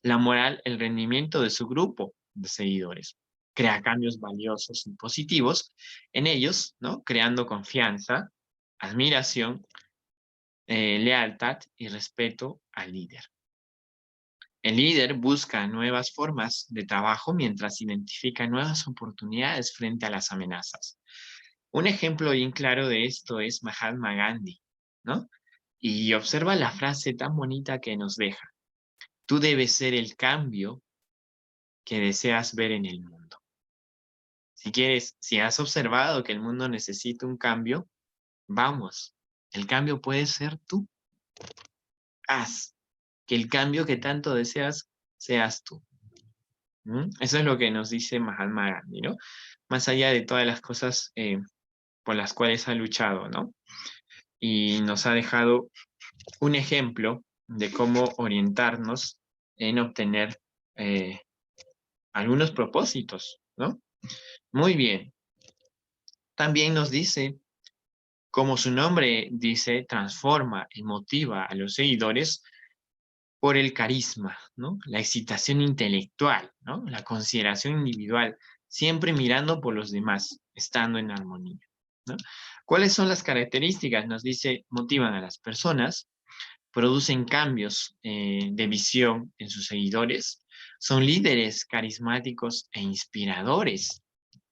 la moral, el rendimiento de su grupo de seguidores. Crea cambios valiosos y positivos en ellos, ¿no? Creando confianza, admiración, lealtad y respeto al líder. El líder busca nuevas formas de trabajo mientras identifica nuevas oportunidades frente a las amenazas. Un ejemplo bien claro de esto es Mahatma Gandhi, ¿no? Y observa la frase tan bonita que nos deja. Tú debes ser el cambio que deseas ver en el mundo. Si has observado que el mundo necesita un cambio, vamos, el cambio puede ser tú. Haz que el cambio que tanto deseas seas tú. ¿Mm? Eso es lo que nos dice Mahatma Gandhi, ¿no? Más allá de todas las cosas por las cuales ha luchado, ¿no? Y nos ha dejado un ejemplo de cómo orientarnos en obtener eh, algunos propósitos, ¿no? Muy bien. También nos dice, como su nombre dice, transforma y motiva a los seguidores por el carisma, ¿no? La excitación intelectual, ¿no? La consideración individual, siempre mirando por los demás, estando en armonía, ¿no? ¿Cuáles son las características? Nos dice, motivan a las personas, producen cambios de visión en sus seguidores, son líderes carismáticos e inspiradores,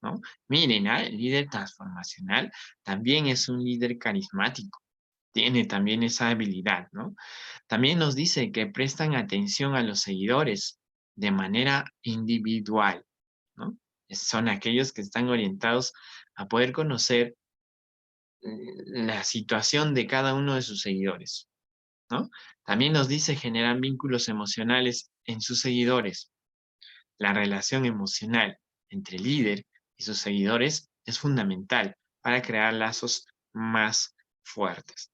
¿no? Miren, el líder transformacional también es un líder carismático, tiene también esa habilidad, ¿no? También nos dice que prestan atención a los seguidores de manera individual, ¿no? Son aquellos que están orientados a poder conocer la situación de cada uno de sus seguidores, ¿no? También nos dice generar vínculos emocionales en sus seguidores. La relación emocional entre el líder y sus seguidores es fundamental para crear lazos más fuertes.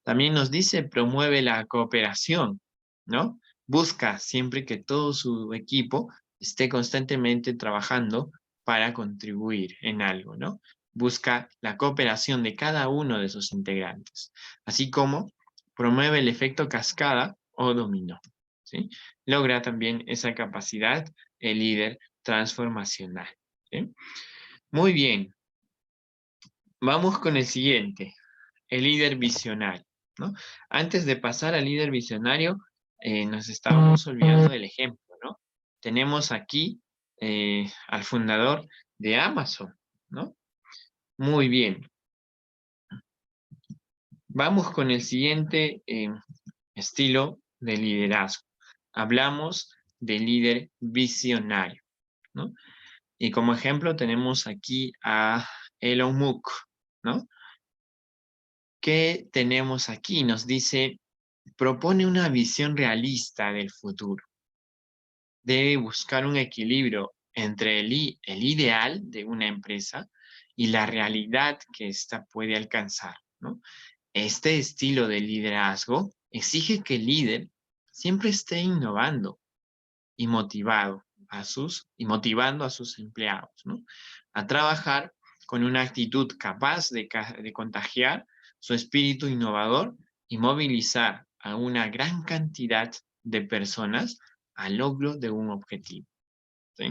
También nos dice promueve la cooperación, ¿no? Busca siempre que todo su equipo esté constantemente trabajando para contribuir en algo, ¿no? Busca la cooperación de cada uno de sus integrantes, así como promueve el efecto cascada o dominó, ¿sí? Logra también esa capacidad el líder transformacional, ¿sí? Muy bien, vamos con el siguiente. El líder visionario, ¿no? Antes de pasar al líder visionario, nos estábamos olvidando del ejemplo, ¿no? Tenemos aquí al fundador de Amazon, ¿no? Muy bien. Vamos con el siguiente estilo de liderazgo. Hablamos del líder visionario, ¿no? Y como ejemplo tenemos aquí a Elon Musk, ¿no? ¿Qué tenemos aquí? Nos dice, propone una visión realista del futuro. Debe buscar un equilibrio entre el ideal de una empresa y la realidad que ésta puede alcanzar, ¿no? Este estilo de liderazgo exige que el líder siempre esté innovando y motivando a sus empleados, ¿no? A trabajar con una actitud capaz de contagiar su espíritu innovador y movilizar a una gran cantidad de personas al logro de un objetivo, ¿sí?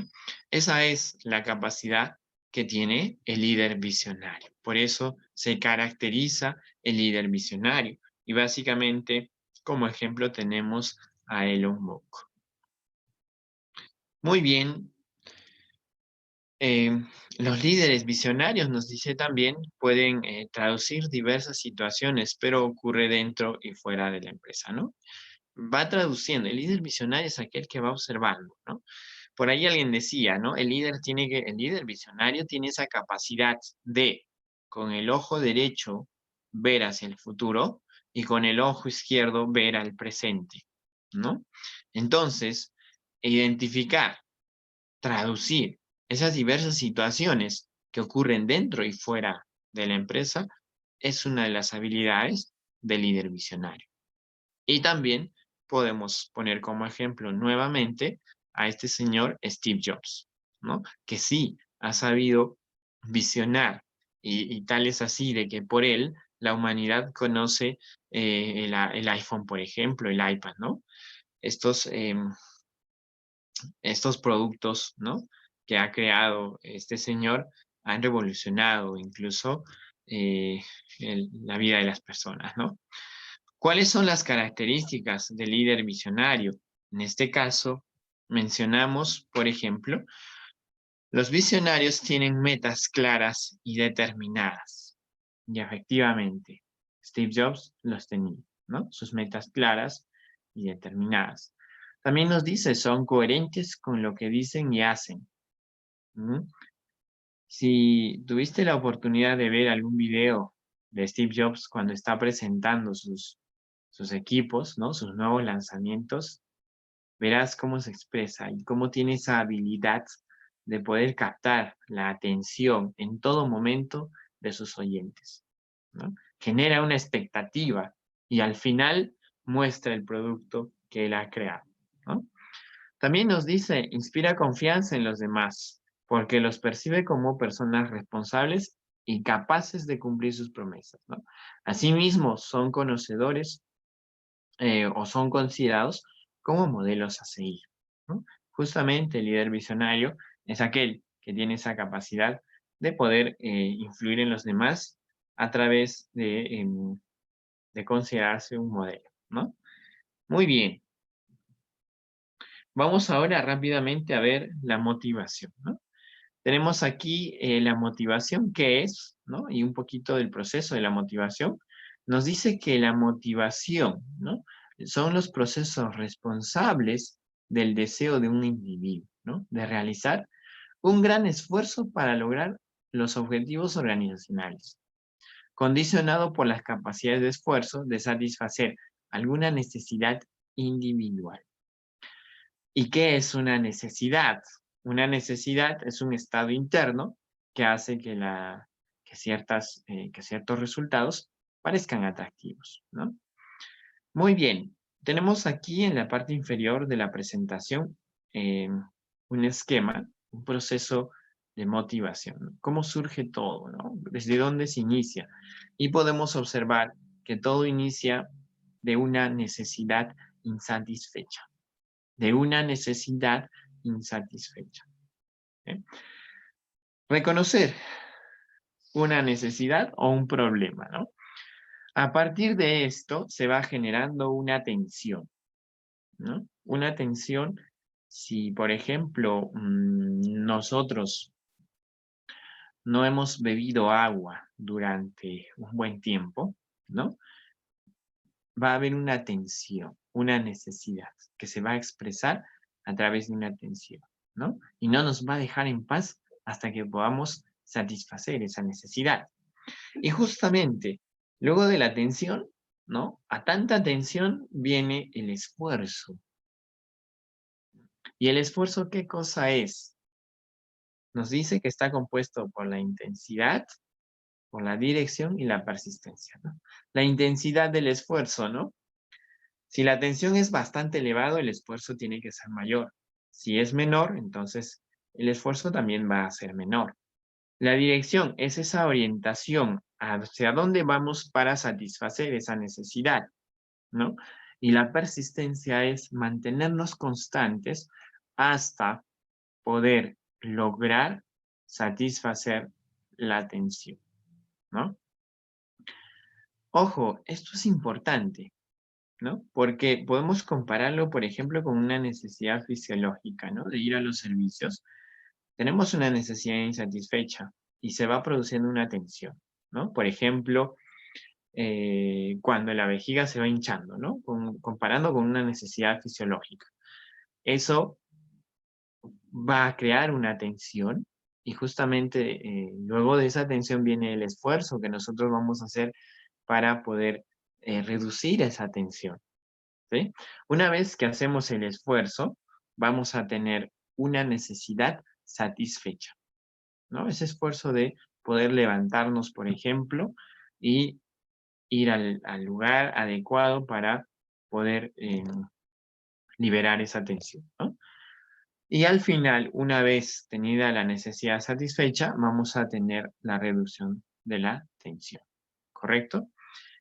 Esa es la capacidad que tiene el líder visionario. Por eso se caracteriza el líder visionario. Y básicamente, como ejemplo, tenemos a Elon Musk. Muy bien. Los líderes visionarios, nos dice también, pueden traducir diversas situaciones, pero ocurre dentro y fuera de la empresa, ¿no? Va traduciendo. El líder visionario es aquel que va observando, ¿no? Por ahí alguien decía, ¿no? El líder visionario tiene esa capacidad de, con el ojo derecho, ver hacia el futuro y con el ojo izquierdo ver al presente, ¿no? Entonces, identificar, traducir esas diversas situaciones que ocurren dentro y fuera de la empresa es una de las habilidades del líder visionario. Y también podemos poner como ejemplo nuevamente a este señor Steve Jobs, ¿no? Que sí ha sabido visionar y tal es así de que por él la humanidad conoce el iPhone, por ejemplo, el iPad, ¿no? Estos, estos productos, ¿no? Que ha creado este señor han revolucionado incluso la vida de las personas, ¿no? ¿Cuáles son las características del líder visionario? En este caso, mencionamos, por ejemplo, los visionarios tienen metas claras y determinadas. Y efectivamente, Steve Jobs los tenía, ¿no? Sus metas claras y determinadas. También nos dice, son coherentes con lo que dicen y hacen. ¿Mm? Si tuviste la oportunidad de ver algún video de Steve Jobs cuando está presentando sus equipos, ¿no? Sus nuevos lanzamientos, verás cómo se expresa y cómo tiene esa habilidad de poder captar la atención en todo momento de sus oyentes, ¿no? Genera una expectativa y al final muestra el producto que él ha creado, ¿no? También nos dice, inspira confianza en los demás, porque los percibe como personas responsables y capaces de cumplir sus promesas, ¿no? Asimismo, son conocedores o son considerados como modelos a seguir, ¿no? Justamente el líder visionario es aquel que tiene esa capacidad de poder influir en los demás a través de considerarse un modelo, ¿no? Muy bien. Vamos ahora rápidamente a ver la motivación, ¿no? Tenemos aquí la motivación, ¿qué es? ¿No? Y un poquito del proceso de la motivación. Nos dice que la motivación, ¿no? Son los procesos responsables del deseo de un individuo, ¿no? De realizar un gran esfuerzo para lograr los objetivos organizacionales, condicionado por las capacidades de esfuerzo de satisfacer alguna necesidad individual. ¿Y qué es una necesidad? Una necesidad es un estado interno que hace que ciertos resultados parezcan atractivos, ¿no? Muy bien, tenemos aquí en la parte inferior de la presentación un esquema, un proceso de motivación, ¿no? ¿Cómo surge todo, no? ¿Desde dónde se inicia? Y podemos observar que todo inicia de una necesidad insatisfecha, de una necesidad insatisfecha. ¿Eh? Reconocer una necesidad o un problema, ¿no? A partir de esto se va generando una tensión, ¿no? Una tensión si, por ejemplo, nosotros no hemos bebido agua durante un buen tiempo, ¿no? Va a haber una tensión, una necesidad que se va a expresar a través de una tensión, ¿no? Y no nos va a dejar en paz hasta que podamos satisfacer esa necesidad. Y justamente, luego de la tensión, ¿no? A tanta tensión viene el esfuerzo. ¿Y el esfuerzo qué cosa es? Nos dice que está compuesto por la intensidad, por la dirección y la persistencia, ¿no? La intensidad del esfuerzo, ¿no? Si la tensión es bastante elevado, el esfuerzo tiene que ser mayor. Si es menor, entonces el esfuerzo también va a ser menor. La dirección es esa orientación hacia dónde vamos para satisfacer esa necesidad, ¿no? Y la persistencia es mantenernos constantes hasta poder lograr satisfacer la tensión, ¿no? Ojo, esto es importante, ¿no? Porque podemos compararlo, por ejemplo, con una necesidad fisiológica, ¿no? De ir a los servicios. Tenemos una necesidad insatisfecha y se va produciendo una tensión, ¿no? Por ejemplo, cuando la vejiga se va hinchando, ¿no? Comparando con una necesidad fisiológica. Eso va a crear una tensión y justamente luego de esa tensión viene el esfuerzo que nosotros vamos a hacer para poder reducir esa tensión, ¿sí? Una vez que hacemos el esfuerzo, vamos a tener una necesidad satisfecha, ¿no? Ese esfuerzo de poder levantarnos, por ejemplo, y ir al lugar adecuado para poder liberar esa tensión, ¿no? Y al final, una vez tenida la necesidad satisfecha, vamos a tener la reducción de la tensión, ¿correcto?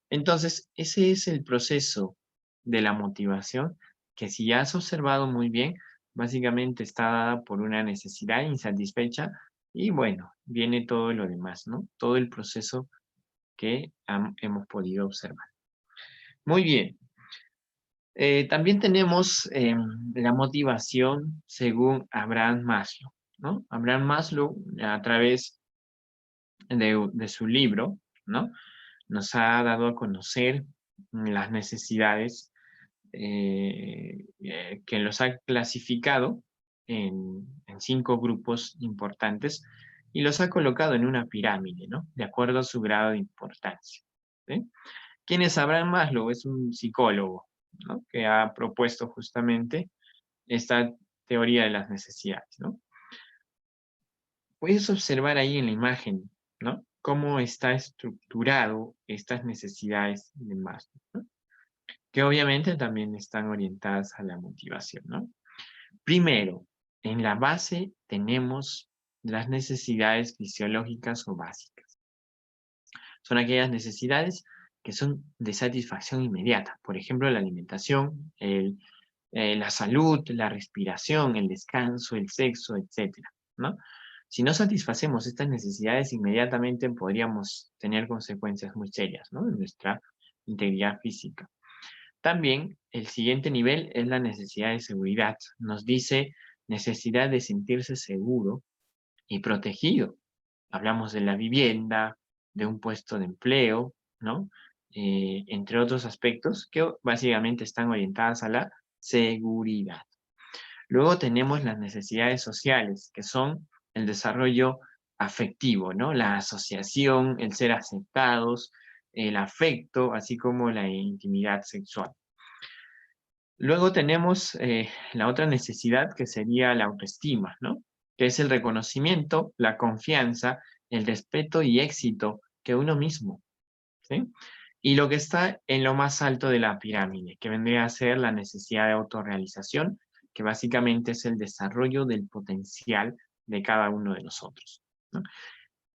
Entonces, ese es el proceso de la motivación que si ya has observado muy bien, básicamente está dada por una necesidad insatisfecha y bueno, viene todo lo demás, ¿no? Todo el proceso que hemos podido observar. Muy bien. También tenemos la motivación según Abraham Maslow, ¿no? Abraham Maslow, a través de su libro, ¿no? Nos ha dado a conocer las necesidades que los ha clasificado en 5 grupos importantes y los ha colocado en una pirámide, ¿no? De acuerdo a su grado de importancia. ¿Sí? ¿Quién es Abraham Maslow? Es un psicólogo, ¿no? Que ha propuesto justamente esta teoría de las necesidades, ¿no? Puedes observar ahí en la imagen, ¿no? Cómo está estructurado estas necesidades de Maslow, ¿no? Que obviamente también están orientadas a la motivación, ¿no? Primero, en la base tenemos las necesidades fisiológicas o básicas. Son aquellas necesidades que son de satisfacción inmediata. Por ejemplo, la alimentación, la salud, la respiración, el descanso, el sexo, etcétera, ¿no? Si no satisfacemos estas necesidades inmediatamente, podríamos tener consecuencias muy serias, ¿no? En nuestra integridad física. También el siguiente nivel es la necesidad de seguridad. Nos dice necesidad de sentirse seguro y protegido. Hablamos de la vivienda, de un puesto de empleo, ¿no? Entre otros aspectos que básicamente están orientadas a la seguridad. Luego tenemos las necesidades sociales, que son el desarrollo afectivo, ¿no? La asociación, el ser aceptados, el afecto, así como la intimidad sexual. Luego tenemos la otra necesidad que sería la autoestima, ¿no? Que es el reconocimiento, la confianza, el respeto y éxito que uno mismo, ¿sí? Y lo que está en lo más alto de la pirámide, que vendría a ser la necesidad de autorrealización, que básicamente es el desarrollo del potencial de cada uno de nosotros, ¿no?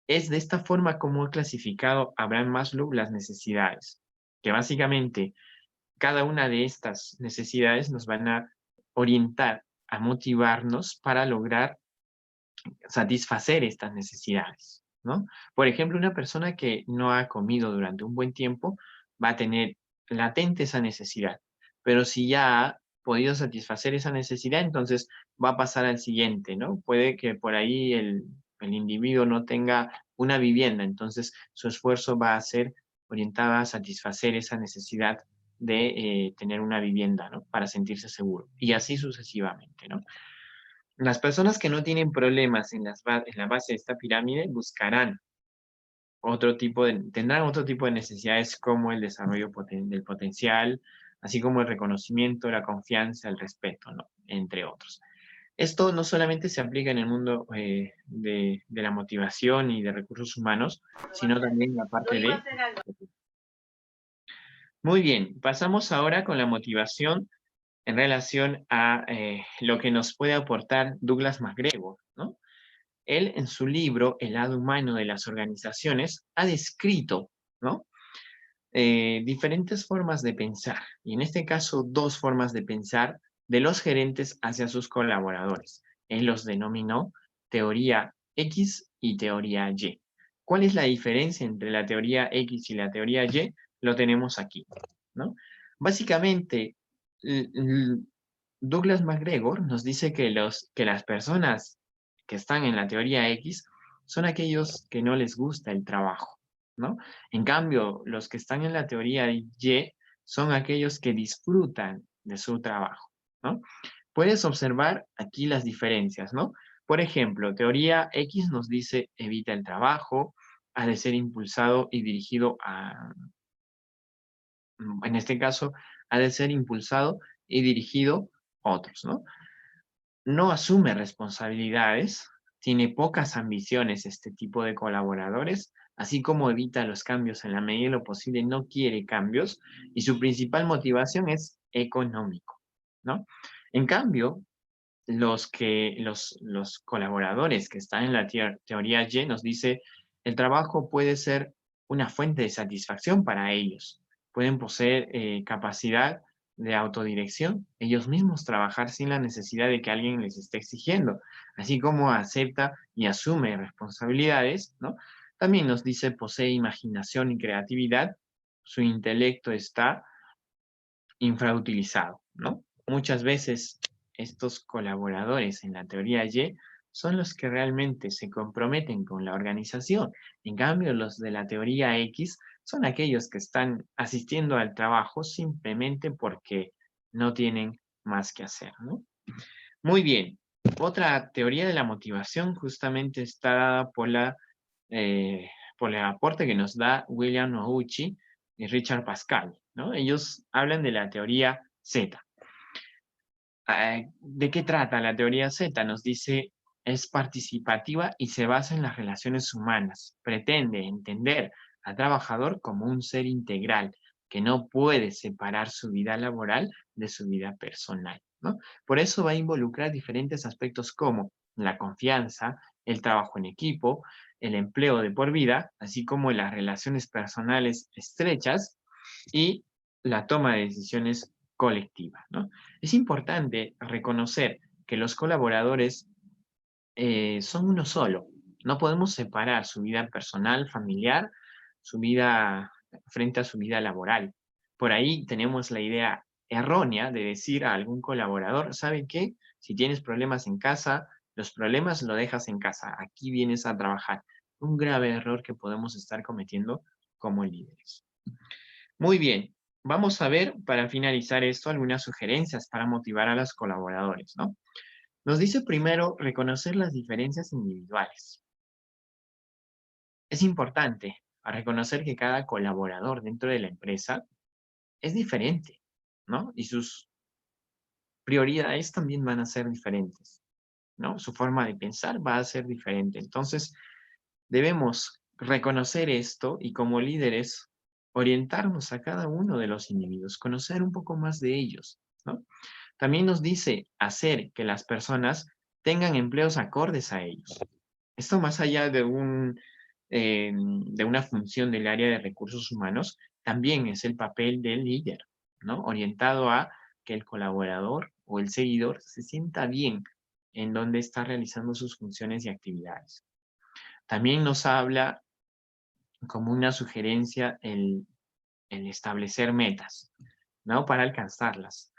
Es de esta forma como ha clasificado Abraham Maslow las necesidades, que básicamente cada una de estas necesidades nos van a orientar, a motivarnos para lograr satisfacer estas necesidades, ¿no? Por ejemplo, una persona que no ha comido durante un buen tiempo va a tener latente esa necesidad, pero si ya ha podido satisfacer esa necesidad, entonces va a pasar al siguiente, ¿no? Puede que por ahí el individuo no tenga una vivienda, entonces su esfuerzo va a ser orientado a satisfacer esa necesidad de tener una vivienda, ¿no? Para sentirse seguro, y así sucesivamente, ¿no? Las personas que no tienen problemas en la base de esta pirámide buscarán tendrán otro tipo de necesidades como el desarrollo del potencial, así como el reconocimiento, la confianza, el respeto, ¿no? Entre otros. Esto no solamente se aplica en el mundo de la motivación y de recursos humanos, sino también en la parte de... Muy bien, pasamos ahora con la motivación en relación a lo que nos puede aportar Douglas MacGregor, ¿no? Él, en su libro El lado humano de las organizaciones, ha descrito, ¿no? Diferentes formas de pensar, y en este caso 2 formas de pensar de los gerentes hacia sus colaboradores. Él los denominó teoría X y teoría Y. ¿Cuál es la diferencia entre la teoría X y la teoría Y? Lo tenemos aquí, ¿no? Básicamente, Douglas MacGregor nos dice que las personas que están en la teoría X son aquellos que no les gusta el trabajo, ¿no? En cambio, los que están en la teoría Y son aquellos que disfrutan de su trabajo, ¿no? Puedes observar aquí las diferencias, ¿no? Por ejemplo, teoría X nos dice evita el trabajo, ha de ser impulsado y dirigido en este caso, ha de ser impulsado y dirigido a otros, ¿no? No asume responsabilidades, tiene pocas ambiciones este tipo de colaboradores, así como evita los cambios en la medida de lo posible, no quiere cambios y su principal motivación es económico, ¿no? En cambio, los colaboradores que están en la teoría Y nos dice el trabajo puede ser una fuente de satisfacción para ellos. Pueden poseer capacidad de autodirección, ellos mismos trabajar sin la necesidad de que alguien les esté exigiendo, así como acepta y asume responsabilidades, ¿no? También nos dice posee imaginación y creatividad, su intelecto está infrautilizado, ¿no? Muchas veces estos colaboradores en la teoría Y son los que realmente se comprometen con la organización. En cambio, los de la teoría X son aquellos que están asistiendo al trabajo simplemente porque no tienen más que hacer, ¿no? Muy bien. Otra teoría de la motivación justamente está dada por el aporte que nos da William Noguchi y Richard Pascal, ¿no? Ellos hablan de la teoría Z. ¿De qué trata la teoría Z? Nos dice, es participativa y se basa en las relaciones humanas. Pretende entender al trabajador como un ser integral que no puede separar su vida laboral de su vida personal, ¿no? Por eso va a involucrar diferentes aspectos como la confianza, el trabajo en equipo, el empleo de por vida, así como las relaciones personales estrechas y la toma de decisiones colectiva, ¿no? Es importante reconocer que los colaboradores son uno solo. No podemos separar su vida personal, familiar, su vida frente a su vida laboral. Por ahí tenemos la idea errónea de decir a algún colaborador, ¿sabe qué? Si tienes problemas en casa, los problemas lo dejas en casa. Aquí vienes a trabajar. Un grave error que podemos estar cometiendo como líderes. Muy bien, vamos a ver para finalizar esto algunas sugerencias para motivar a los colaboradores, ¿no? Nos dice primero reconocer las diferencias individuales. Es importante reconocer que cada colaborador dentro de la empresa es diferente, ¿no? Y sus prioridades también van a ser diferentes, ¿no? Su forma de pensar va a ser diferente. Entonces, debemos reconocer esto y como líderes orientarnos a cada uno de los individuos, conocer un poco más de ellos, ¿no? También nos dice hacer que las personas tengan empleos acordes a ellos. Esto más allá de una función del área de recursos humanos, también es el papel del líder, ¿no? Orientado a que el colaborador o el seguidor se sienta bien en donde está realizando sus funciones y actividades. También nos habla como una sugerencia el establecer metas, ¿no? Para alcanzarlas.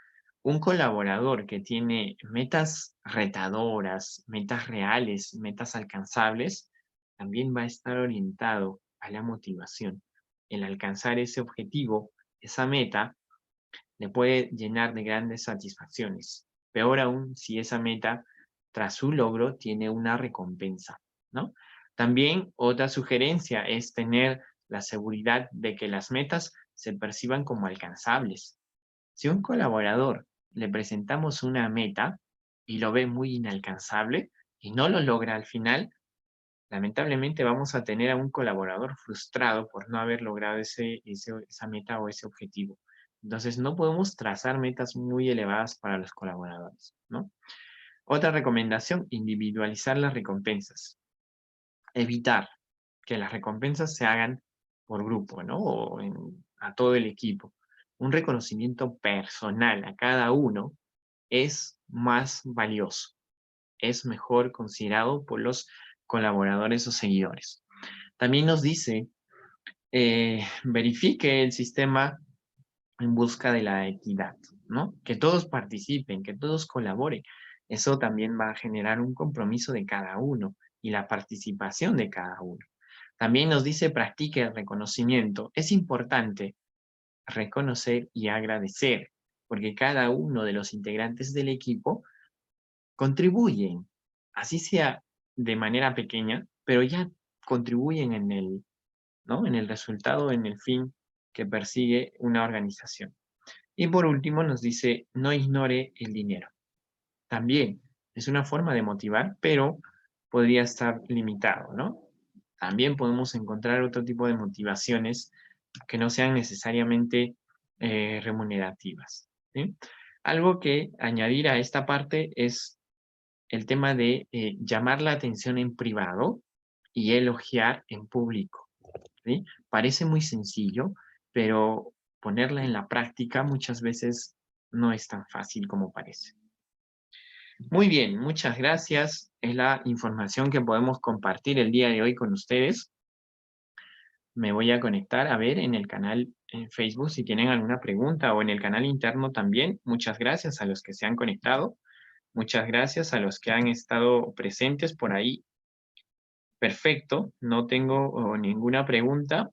Un colaborador que tiene metas retadoras, metas reales, metas alcanzables, también va a estar orientado a la motivación. El alcanzar ese objetivo, esa meta, le puede llenar de grandes satisfacciones. Peor aún si esa meta, tras su logro, tiene una recompensa, ¿no? También otra sugerencia es tener la seguridad de que las metas se perciban como alcanzables. Si a un colaborador le presentamos una meta y lo ve muy inalcanzable y no lo logra al final, lamentablemente vamos a tener a un colaborador frustrado por no haber logrado esa meta o ese objetivo. Entonces, no podemos trazar metas muy elevadas para los colaboradores, ¿no? Otra recomendación, individualizar las recompensas. Evitar que las recompensas se hagan por grupo, ¿no? O a todo el equipo. Un reconocimiento personal a cada uno es más valioso, es mejor considerado por los colaboradores o seguidores. También nos dice, verifique el sistema en busca de la equidad, ¿no? Que todos participen, que todos colaboren. Eso también va a generar un compromiso de cada uno y la participación de cada uno. También nos dice, practique el reconocimiento. Es importante reconocer y agradecer, porque cada uno de los integrantes del equipo contribuyen, así sea de manera pequeña, pero ya contribuyen ¿no? En el resultado, en el fin que persigue una organización. Y por último nos dice, no ignore el dinero. También es una forma de motivar, pero podría estar limitado, ¿no? También podemos encontrar otro tipo de motivaciones que no sean necesariamente remunerativas, ¿sí? Algo que añadir a esta parte es el tema de llamar la atención en privado y elogiar en público, ¿sí? Parece muy sencillo, pero ponerla en la práctica muchas veces no es tan fácil como parece. Muy bien, muchas gracias. Es la información que podemos compartir el día de hoy con ustedes. Me voy a conectar a ver en el canal en Facebook si tienen alguna pregunta o en el canal interno también. Muchas gracias a los que se han conectado. Muchas gracias a los que han estado presentes por ahí. Perfecto, no tengo ninguna pregunta.